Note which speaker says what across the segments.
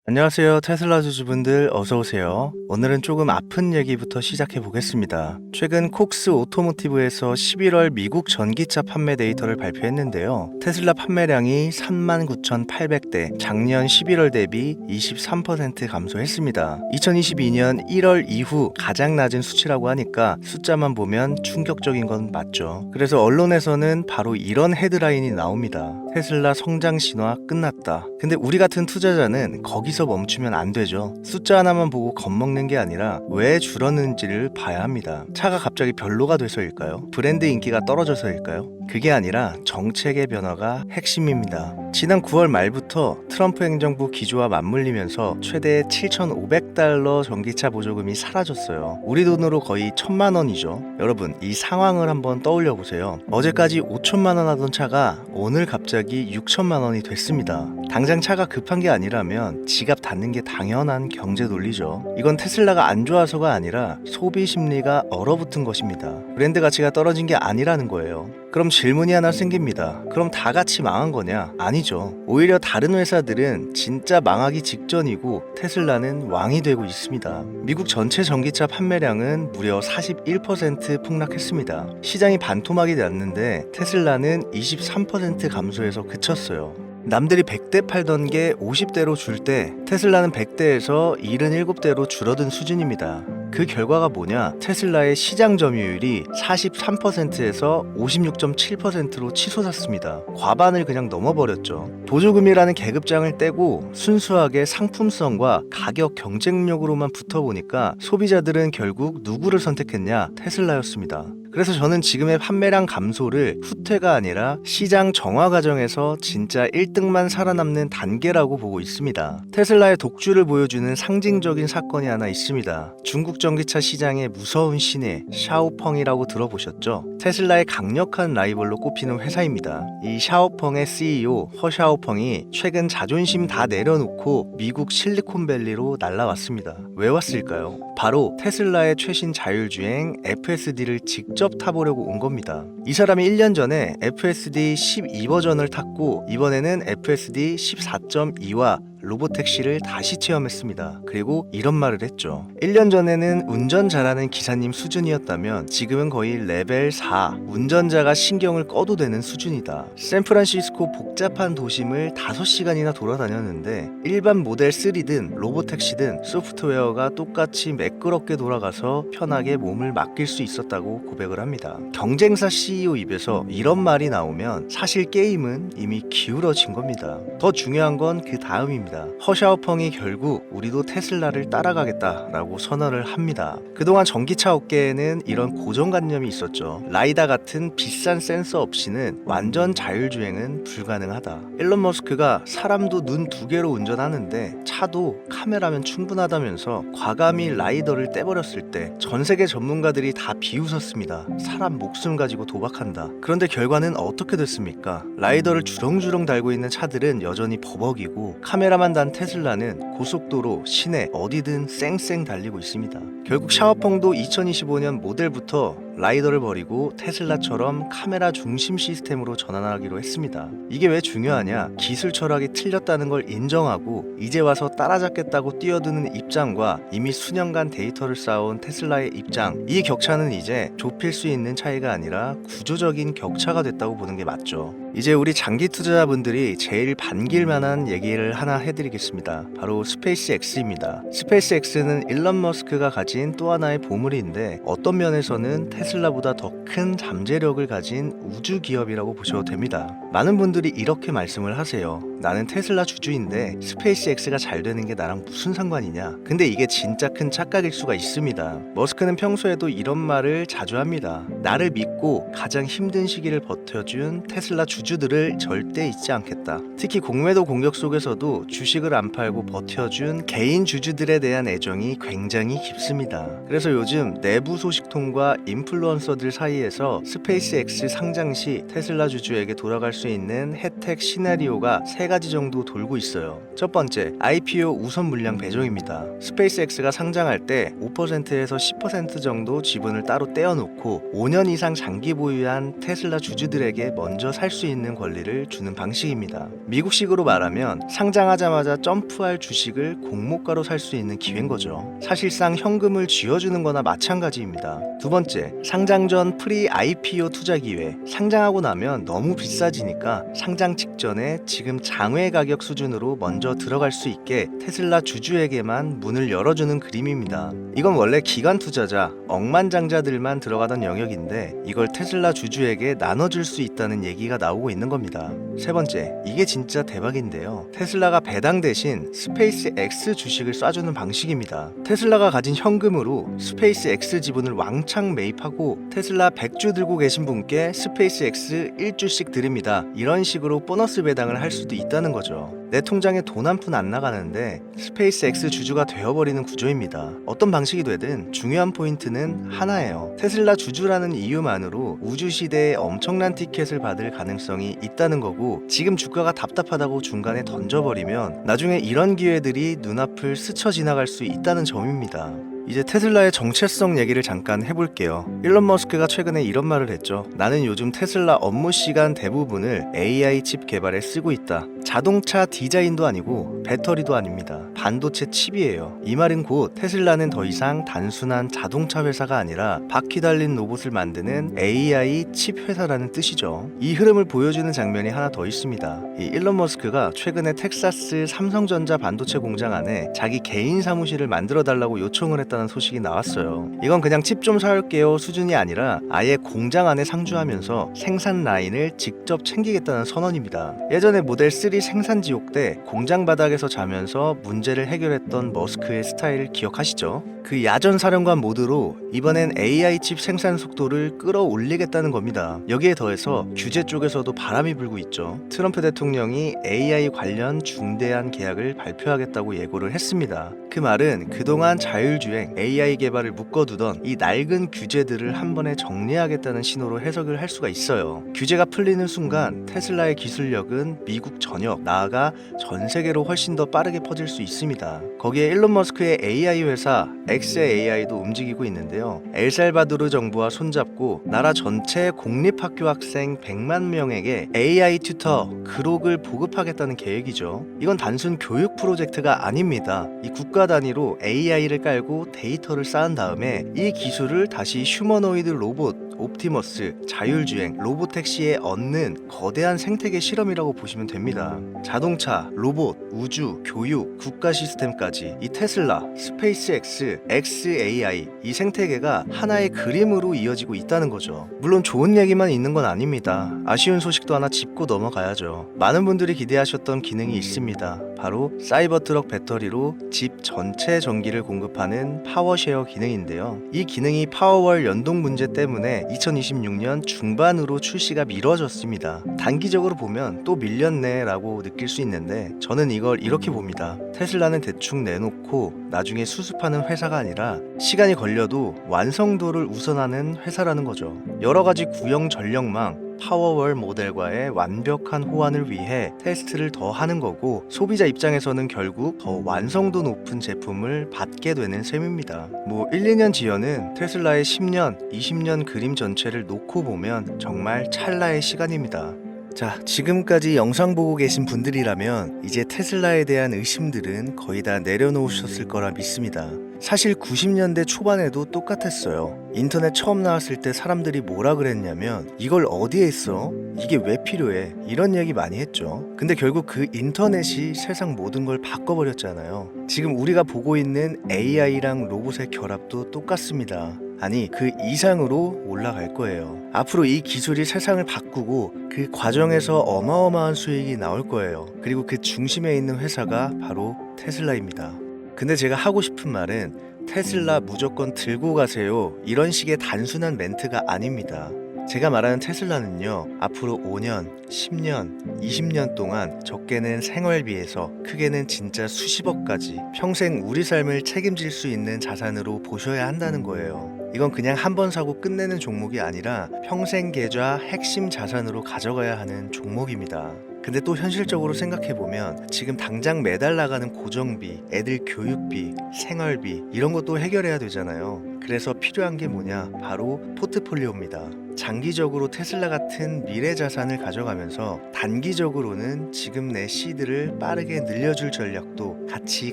Speaker 1: 안녕하세요. 테슬라 주주분들 어서 오세요. 오늘은 조금 아픈 얘기부터 시작해 보겠습니다. 최근 콕스 오토모티브에서 11월 미국 전기차 판매 데이터를 발표했는데요. 테슬라 판매량이 39,800대, 작년 11월 대비 23% 감소했습니다. 2022년 1월 이후 가장 낮은 수치라고 하니까 숫자만 보면 충격적인 건 맞죠. 그래서 언론에서는 바로 이런 헤드라인이 나옵니다. 테슬라 성장 신화 끝났다. 근데 우리 같은 투자자는 거기서 멈추면 안 되죠. 숫자 하나만 보고 겁먹는 게 아니라 왜 줄었는지를 봐야 합니다. 차가 갑자기 별로가 돼서일까요? 브랜드 인기가 떨어져서일까요? 그게 아니라 정책의 변화가 핵심입니다. 지난 9월 말부터 트럼프 행정부 기조와 맞물리면서 최대 7,500달러 전기차 보조금이 사라졌어요. 우리 돈으로 거의 1,000만 원이죠. 여러분, 이 상황을 한번 떠올려 보세요. 어제까지 5천만 원 하던 차가 오늘 갑자기 6천만 원이 됐습니다. 당장 차가 급한 게 아니라면 지갑 닫는 게 당연한 경제 논리죠. 이건 테슬라가 안 좋아서가 아니라 소비 심리가 얼어붙은 것입니다. 브랜드 가치가 떨어진 게 아니라는 거예요. 그럼 질문이 하나 생깁니다. 그럼 다 같이 망한 거냐? 아니죠. 오히려 다른 회사들은 진짜 망하기 직전이고 테슬라는 왕이 되고 있습니다. 미국 전체 전기차 판매량은 무려 41% 폭락했습니다. 시장이 반토막이 났는데 테슬라는 23% 감소해서 그쳤어요. 남들이 100대 팔던 게 50대로 줄 때 테슬라는 100대에서 77대로 줄어든 수준입니다. 그 결과가 뭐냐? 테슬라의 시장 점유율이 43%에서 56.7%로 치솟았습니다. 과반을 그냥 넘어버렸죠. 보조금이라는 계급장을 떼고 순수하게 상품성과 가격 경쟁력으로만 붙어보니까 소비자들은 결국 누구를 선택했냐? 테슬라였습니다. 그래서 저는 지금의 판매량 감소를 후퇴가 아니라 시장 정화 과정에서 진짜 1등만 살아남는 단계라고 보고 있습니다. 테슬라의 독주를 보여주는 상징적인 사건이 하나 있습니다. 중국 전기차 시장의 무서운 신예 샤오펑이라고 들어보셨죠? 테슬라의 강력한 라이벌로 꼽히는 회사입니다. 이 샤오펑의 CEO 허샤오펑이 최근 자존심 다 내려놓고 미국 실리콘밸리로 날아왔습니다. 왜 왔을까요? 바로 테슬라의 최신 자율주행 FSD를 직접 타보려고 온 겁니다. 이 사람이 1년 전에 FSD 12 버전을 탔고 이번에는 FSD 14.2와 로보택시를 다시 체험했습니다. 그리고 이런 말을 했죠. 1년 전에는 운전 잘하는 기사님 수준이었다면 지금은 거의 레벨 4, 운전자가 신경을 꺼도 되는 수준이다. 샌프란시스코 복잡한 도심을 5시간이나 돌아다녔는데 일반 모델 3든 로보택시든 소프트웨어가 똑같이 매끄럽게 돌아가서 편하게 몸을 맡길 수 있었다고 고백을 합니다. 경쟁사 CEO 입에서 이런 말이 나오면 사실 게임은 이미 기울어진 겁니다. 더 중요한 건 그 다음입니다. 허샤오펑이 결국 우리도 테슬라를 따라가겠다라고 선언을 합니다. 그동안 전기차 업계에는 이런 고정관념이 있었죠. 라이다 같은 비싼 센서 없이는 완전 자율주행은 불가능하다. 일론 머스크가 사람도 눈 2개로 운전하는데 차도 카메라면 충분하다면서 과감히 라이더를 떼버렸을 때 전 세계 전문가들이 다 비웃었습니다. 사람 목숨 가지고 도박한다. 그런데 결과는 어떻게 됐습니까? 라이더를 주렁주렁 달고 있는 차들은 여전히 버벅이고 카메라만 단 테슬라는 고속도로, 시내 어디든 쌩쌩 달리고 있습니다. 결국 샤오펑도 2025년 모델부터 라이더를 버리고 테슬라처럼 카메라 중심 시스템으로 전환하기로 했습니다. 이게 왜 중요하냐? 기술 철학이 틀렸다는 걸 인정하고 이제 와서 따라잡겠다고 뛰어드는 입장과 이미 수년간 데이터를 쌓아온 테슬라의 입장, 이 격차는 이제 좁힐 수 있는 차이가 아니라 구조적인 격차가 됐다고 보는 게 맞죠. 이제 우리 장기 투자자분들이 제일 반길만한 얘기를 하나 해드리겠습니다. 바로 스페이스X입니다. 스페이스X는 일론 머스크가 가진 또 하나의 보물인데 어떤 면에서는 테슬라보다 더 큰 잠재력을 가진 우주 기업이라고 보셔도 됩니다. 많은 분들이 이렇게 말씀을 하세요. 나는 테슬라 주주인데 스페이스X가 잘 되는 게 나랑 무슨 상관이냐? 근데 이게 진짜 큰 착각일 수가 있습니다. 머스크는 평소에도 이런 말을 자주 합니다. 나를 믿고 가장 힘든 시기를 버텨준 테슬라 주주들을 절대 잊지 않겠다. 특히 공매도 공격 속에서도 주식을 안 팔고 버텨준 개인 주주들에 대한 애정이 굉장히 깊습니다. 그래서 요즘 내부 소식통과 인플루언서들 사이에서 스페이스X 상장 시 테슬라 주주에게 돌아갈 수 있는 혜택 시나리오가 3가지 정도 돌고 있어요. 첫 번째, IPO 우선 물량 배정입니다. 스페이스X가 상장할 때 5%에서 10% 정도 지분을 따로 떼어놓고 5년 이상 장기 보유한 테슬라 주주들에게 먼저 살 수 있는 권리를 주는 방식입니다. 미국식으로 말하면 상장하자마자 점프할 주식 주식을 공모가로 살 수 있는 기회인 거죠. 사실상 현금을 쥐어주는 거나 마찬가지입니다. 두 번째, 상장 전 프리 IPO 투자 기회. 상장하고 나면 너무 비싸지니까 상장 직전에 지금 장외 가격 수준으로 먼저 들어갈 수 있게 테슬라 주주에게만 문을 열어주는 그림입니다. 이건 원래 기관 투자자, 억만장자들만 들어가던 영역인데 이걸 테슬라 주주에게 나눠줄 수 있다는 얘기가 나오고 있는 겁니다. 세 번째, 이게 진짜 대박인데요. 테슬라가 배당 대신 스페이스 X 주식을 쏴주는 방식입니다. 테슬라가 가진 현금으로 스페이스 X 지분을 왕창 매입하고 테슬라 100주 들고 계신 분께 스페이스 X 1주씩 드립니다. 이런 식으로 보너스 배당을 할 수도 있다는 거죠. 내 통장에 돈 한 푼 안 나가는데 스페이스 X 주주가 되어버리는 구조입니다. 어떤 방식이 되든 중요한 포인트는 하나예요. 테슬라 주주라는 이유만으로 우주시대에 엄청난 티켓을 받을 가능성이 있다는 거고, 지금 주가가 답답하다고 중간에 던져버리면 나중에 이런 기회들이 눈앞을 스쳐 지나갈 수 있다는 점입니다. 이제 테슬라의 정체성 얘기를 잠깐 해볼게요. 일론 머스크가 최근에 이런 말을 했죠. 나는 요즘 테슬라 업무 시간 대부분을 AI 칩 개발에 쓰고 있다. 자동차 디자인도 아니고 배터리도 아닙니다. 반도체 칩이에요. 이 말은 곧 테슬라는 더 이상 단순한 자동차 회사가 아니라 바퀴 달린 로봇을 만드는 AI 칩 회사라는 뜻이죠. 이 흐름을 보여주는 장면이 하나 더 있습니다. 이 일론 머스크가 최근에 텍사스 삼성전자 반도체 공장 안에 자기 개인 사무실을 만들어 달라고 요청을 했다는 소식이 나왔어요. 이건 그냥 칩 좀 사올게요 수준이 아니라 아예 공장 안에 상주하면서 생산 라인을 직접 챙기겠다는 선언입니다. 예전에 모델 3 생산 지옥 때 공장 바닥에서 자면서 문제를 해결했던 머스크의 스타일 기억하시죠? 그 야전 사령관 모드로 이번엔 AI 칩 생산 속도를 끌어올리겠다는 겁니다. 여기에 더해서 규제 쪽에서도 바람이 불고 있죠. 트럼프 대통령이 AI 관련 중대한 계약을 발표하겠다고 예고를 했습니다. 그 말은 그동안 자율주행, AI 개발을 묶어두던 이 낡은 규제들을 한 번에 정리하겠다는 신호로 해석을 할 수가 있어요. 규제가 풀리는 순간 테슬라의 기술력은 미국 전역, 나아가 전 세계로 훨씬 더 빠르게 퍼질 수 있습니다. 거기에 일론 머스크의 AI 회사 xAI도 움직이고 있는데요. 엘살바도르 정부와 손잡고 나라 전체 공립학교 학생 100만 명에게 AI 튜터, 그록을 보급하겠다는 계획이죠. 이건 단순 교육 프로젝트가 아닙니다. 이 국가 단위로 AI를 깔고 데이터를 쌓은 다음에 이 기술을 다시 휴머노이드 로봇, 옵티머스, 자율주행, 로보택시에 얻는 거대한 생태계 실험이라고 보시면 됩니다. 자동차, 로봇, 우주, 교육, 국가 시스템까지 이 테슬라, 스페이스X, xAI 이 생태계가 하나의 그림으로 이어지고 있다는 거죠. 물론 좋은 얘기만 있는 건 아닙니다. 아쉬운 소식도 하나 짚고 넘어가야죠. 많은 분들이 기대하셨던 기능이 있습니다. 바로 사이버 트럭 배터리로 집 전체 전기를 공급하는 파워쉐어 기능인데요. 이 기능이 파워월 연동 문제 때문에 2026년 중반으로 출시가 미뤄졌습니다. 단기적으로 보면 또 밀렸네 라고 느낄 수 있는데 저는 이걸 이렇게 봅니다. 테슬라는 대충 내놓고 나중에 수습하는 회사가 아니라 시간이 걸려도 완성도를 우선하는 회사라는 거죠. 여러가지 구형 전력망, 파워월 모델과의 완벽한 호환을 위해 테스트를 더 하는 거고, 소비자 입장에서는 결국 더 완성도 높은 제품을 받게 되는 셈입니다. 1, 2년 지연은 테슬라의 10년, 20년 그림 전체를 놓고 보면 정말 찰나의 시간입니다. 자, 지금까지 영상 보고 계신 분들이라면 이제 테슬라에 대한 의심들은 거의 다 내려놓으셨을 거라 믿습니다. 사실 90년대 초반에도 똑같았어요. 인터넷 처음 나왔을 때 사람들이 뭐라 그랬냐면 이걸 어디에 써? 이게 왜 필요해? 이런 얘기 많이 했죠. 근데 결국 그 인터넷이 세상 모든 걸 바꿔버렸잖아요. 지금 우리가 보고 있는 AI랑 로봇의 결합도 똑같습니다. 아니, 그 이상으로 올라갈 거예요. 앞으로 이 기술이 세상을 바꾸고 그 과정에서 어마어마한 수익이 나올 거예요. 그리고 그 중심에 있는 회사가 바로 테슬라입니다. 근데 제가 하고 싶은 말은 테슬라 무조건 들고 가세요 이런 식의 단순한 멘트가 아닙니다. 제가 말하는 테슬라는요, 앞으로 5년, 10년, 20년 동안 적게는 생활비에서 크게는 진짜 수십억까지 평생 우리 삶을 책임질 수 있는 자산으로 보셔야 한다는 거예요. 이건 그냥 한 번 사고 끝내는 종목이 아니라 평생 계좌 핵심 자산으로 가져가야 하는 종목입니다. 근데 또 현실적으로 생각해보면 지금 당장 매달 나가는 고정비, 애들 교육비, 생활비 이런 것도 해결해야 되잖아요. 그래서 필요한 게 뭐냐? 바로 포트폴리오입니다. 장기적으로 테슬라 같은 미래 자산을 가져가면서 단기적으로는 지금 내 시드를 빠르게 늘려줄 전략도 같이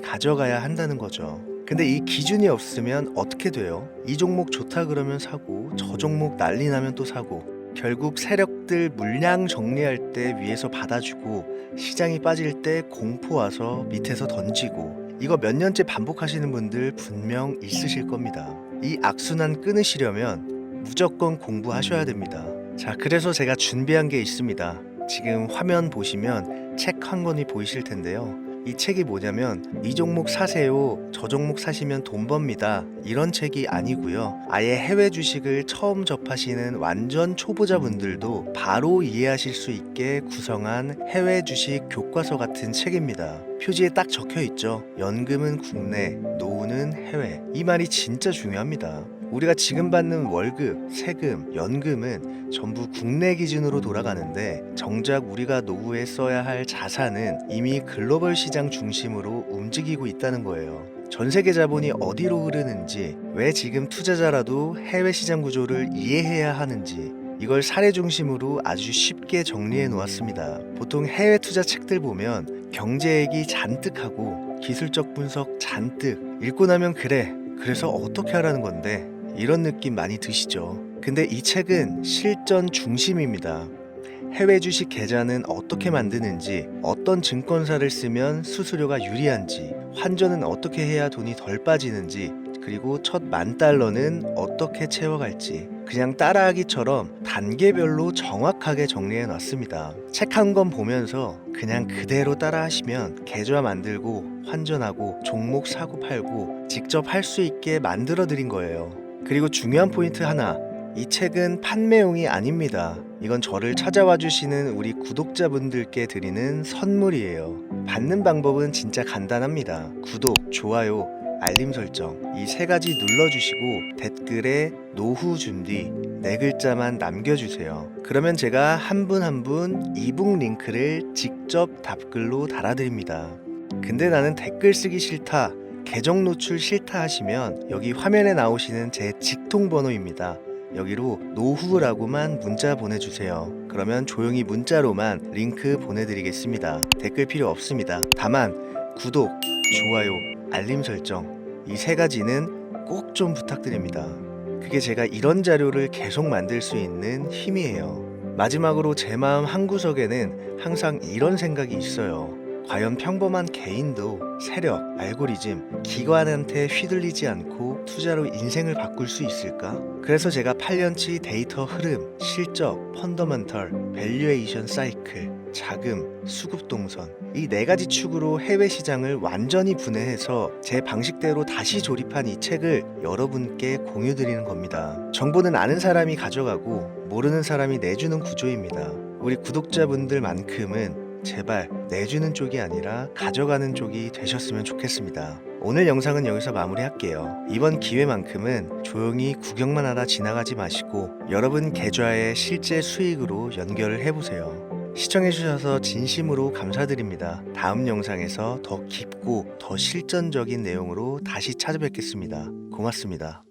Speaker 1: 가져가야 한다는 거죠. 근데 이 기준이 없으면 어떻게 돼요? 이 종목 좋다 그러면 사고, 저 종목 난리 나면 또 사고, 결국 세력들 물량 정리할 때 위에서 받아주고 시장이 빠질 때 공포 와서 밑에서 던지고, 이거 몇 년째 반복하시는 분들 분명 있으실 겁니다. 이 악순환 끊으시려면 무조건 공부하셔야 됩니다. 자, 그래서 제가 준비한 게 있습니다. 지금 화면 보시면 책 한 권이 보이실 텐데요. 이 책이 뭐냐면 이 종목 사세요, 저 종목 사시면 돈 법니다, 이런 책이 아니고요. 아예 해외 주식을 처음 접하시는 완전 초보자분들도 바로 이해하실 수 있게 구성한 해외 주식 교과서 같은 책입니다. 표지에 딱 적혀 있죠. 연금은 국내, 노후는 해외. 이 말이 진짜 중요합니다. 우리가 지금 받는 월급, 세금, 연금은 전부 국내 기준으로 돌아가는데 정작 우리가 노후에 써야 할 자산은 이미 글로벌 시장 중심으로 움직이고 있다는 거예요. 전 세계 자본이 어디로 흐르는지, 왜 지금 투자자라도 해외 시장 구조를 이해해야 하는지, 이걸 사례 중심으로 아주 쉽게 정리해 놓았습니다. 보통 해외 투자 책들 보면 경제 얘기 잔뜩 하고 기술적 분석 잔뜩, 읽고 나면 그래서 어떻게 하라는 건데, 이런 느낌 많이 드시죠? 근데 이 책은 실전 중심입니다. 해외 주식 계좌는 어떻게 만드는지, 어떤 증권사를 쓰면 수수료가 유리한지, 환전은 어떻게 해야 돈이 덜 빠지는지, 그리고 첫 $10,000는 어떻게 채워갈지 그냥 따라하기처럼 단계별로 정확하게 정리해 놨습니다. 책 한 권 보면서 그냥 그대로 따라하시면 계좌 만들고 환전하고 종목 사고 팔고 직접 할 수 있게 만들어 드린 거예요. 그리고 중요한 포인트 하나, 이 책은 판매용이 아닙니다. 이건 저를 찾아와 주시는 우리 구독자분들께 드리는 선물이에요. 받는 방법은 진짜 간단합니다. 구독, 좋아요, 알림 설정 이 세 가지 눌러주시고 댓글에 노후 준비 네 글자만 남겨주세요. 그러면 제가 한 분 한 분 이북 링크를 직접 답글로 달아드립니다. 근데 나는 댓글 쓰기 싫다, 계정 노출 싫다 하시면 여기 화면에 나오시는 제 직통 번호입니다. 여기로 노후라고만 문자 보내주세요. 그러면 조용히 문자로만 링크 보내드리겠습니다. 댓글 필요 없습니다. 다만 구독, 좋아요, 알림 설정 이 세 가지는 꼭 좀 부탁드립니다. 그게 제가 이런 자료를 계속 만들 수 있는 힘이에요. 마지막으로 제 마음 한구석에는 항상 이런 생각이 있어요. 과연 평범한 개인도 세력, 알고리즘, 기관한테 휘둘리지 않고 투자로 인생을 바꿀 수 있을까? 그래서 제가 8년치 데이터 흐름, 실적, 펀더멘털, 밸류에이션 사이클, 자금, 수급 동선 이 네 가지 축으로 해외 시장을 완전히 분해해서 제 방식대로 다시 조립한 이 책을 여러분께 공유드리는 겁니다. 정보는 아는 사람이 가져가고 모르는 사람이 내주는 구조입니다. 우리 구독자분들만큼은 제발 내주는 쪽이 아니라 가져가는 쪽이 되셨으면 좋겠습니다. 오늘 영상은 여기서 마무리할게요. 이번 기회만큼은 조용히 구경만 하다 지나가지 마시고 여러분 계좌의 실제 수익으로 연결을 해보세요. 시청해주셔서 진심으로 감사드립니다. 다음 영상에서 더 깊고 더 실전적인 내용으로 다시 찾아뵙겠습니다. 고맙습니다.